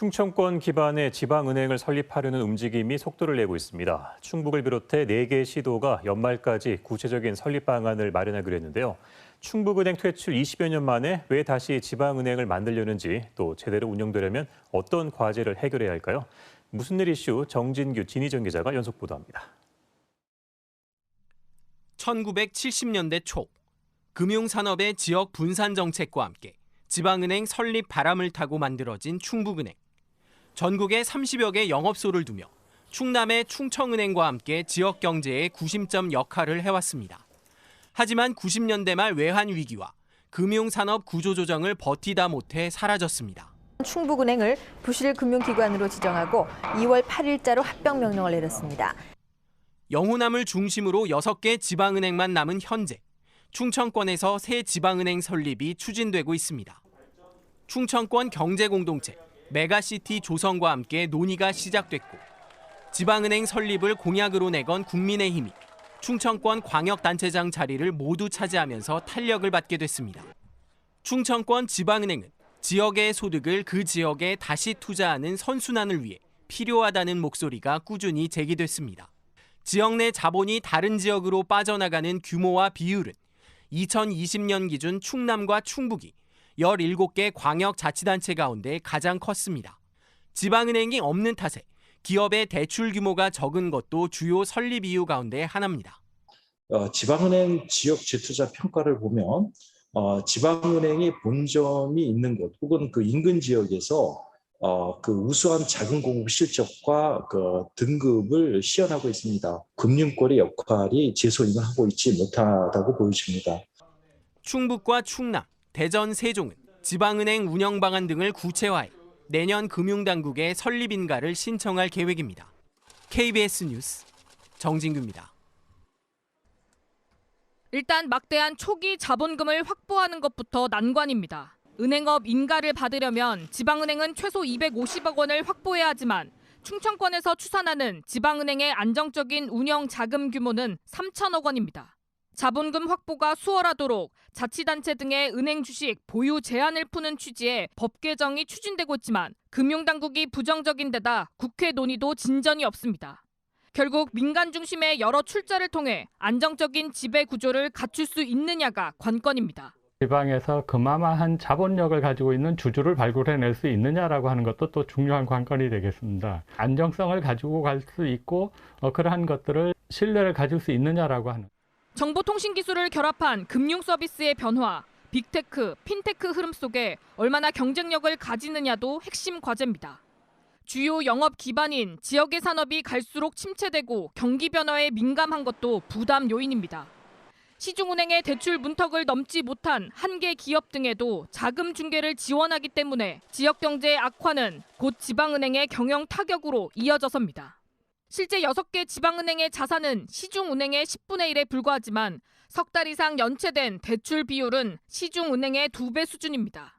충청권 기반의 지방은행을 설립하려는 움직임이 속도를 내고 있습니다. 충북을 비롯해 4개 시도가 연말까지 구체적인 설립 방안을 마련하기로 했는데요. 충북은행 퇴출 20여 년 만에 왜 다시 지방은행을 만들려는지, 또 제대로 운영되려면 어떤 과제를 해결해야 할까요? 무슨 일 이슈 정진규, 진희정 기자가 연속 보도합니다. 1970년대 초 금융산업의 지역 분산 정책과 함께 지방은행 설립 바람을 타고 만들어진 충북은행. 전국에 30여 개 영업소를 두며 충남의 충청은행과 함께 지역 경제의 구심점 역할을 해왔습니다. 하지만 90년대 말 외환 위기와 금융산업 구조조정을 버티다 못해 사라졌습니다. 충북은행을 부실 금융기관으로 지정하고 2월 8일자로 합병 명령을 내렸습니다. 영호남을 중심으로 6개 지방은행만 남은 현재 충청권에서 새 지방은행 설립이 추진되고 있습니다. 충청권 경제공동체 메가시티 조성과 함께 논의가 시작됐고, 지방은행 설립을 공약으로 내건 국민의힘이 충청권 광역단체장 자리를 모두 차지하면서 탄력을 받게 됐습니다. 충청권 지방은행은 지역의 소득을 그 지역에 다시 투자하는 선순환을 위해 필요하다는 목소리가 꾸준히 제기됐습니다. 지역 내 자본이 다른 지역으로 빠져나가는 규모와 비율은 2020년 기준 충남과 충북이 17개 광역자치단체 가운데 가장 컸습니다. 지방은행이 없는 탓에 기업의 대출 규모가 적은 것도 주요 설립 이유 가운데 하나입니다. 지방은행 지역 재투자 평가를 보면 지방은행이 본점이 있는 곳 혹은 그 인근 지역에서 그 우수한 자금 공급 실적과 그 등급을 시연하고 있습니다. 금융권의 역할이 제소임을 하고 있지 못하다고 보여집니다. 충북과 충남, 대전, 세종은 지방은행 운영 방안 등을 구체화해 내년 금융당국에 설립 인가를 신청할 계획입니다. KBS 뉴스 정진규입니다. 일단 막대한 초기 자본금을 확보하는 것부터 난관입니다. 은행업 인가를 받으려면 지방은행은 최소 250억 원을 확보해야 하지만 충청권에서 추산하는 지방은행의 안정적인 운영 자금 규모는 3천억 원입니다. 자본금 확보가 수월하도록 자치단체 등의 은행 주식 보유 제한을 푸는 취지의 법 개정이 추진되고 있지만 금융당국이 부정적인 데다 국회 논의도 진전이 없습니다. 결국 민간 중심의 여러 출자를 통해 안정적인 지배 구조를 갖출 수 있느냐가 관건입니다. 지방에서 그마마한 자본력을 가지고 있는 주주를 발굴해낼 수 있느냐라고 하는 것도 또 중요한 관건이 되겠습니다. 안정성을 가지고 갈 수 있고 그러한 것들을 신뢰를 가질 수 있느냐라고 하는. 정보통신기술을 결합한 금융 서비스의 변화, 빅테크, 핀테크 흐름 속에 얼마나 경쟁력을 가지느냐도 핵심 과제입니다. 주요 영업 기반인 지역의 산업이 갈수록 침체되고 경기 변화에 민감한 것도 부담 요인입니다. 시중은행의 대출 문턱을 넘지 못한 한계 기업 등에도 자금 중개를 지원하기 때문에 지역 경제의 악화는 곧 지방은행의 경영 타격으로 이어져섭니다. 실제 6개 지방은행의 자산은 시중은행의 10분의 1에 불과하지만 석 달 이상 연체된 대출 비율은 시중은행의 2배 수준입니다.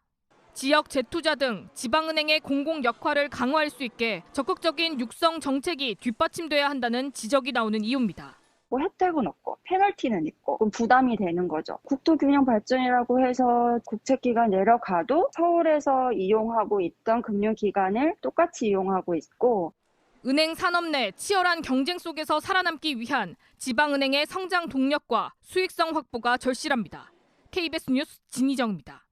지역 재투자 등 지방은행의 공공 역할을 강화할 수 있게 적극적인 육성 정책이 뒷받침돼야 한다는 지적이 나오는 이유입니다. 혜택은 없고 페널티는 있고 부담이 되는 거죠. 국토균형 발전이라고 해서 국책기관 내려가도 서울에서 이용하고 있던 금융기관을 똑같이 이용하고 있고, 은행 산업 내 치열한 경쟁 속에서 살아남기 위한 지방은행의 성장 동력과 수익성 확보가 절실합니다. KBS 뉴스 진희정입니다.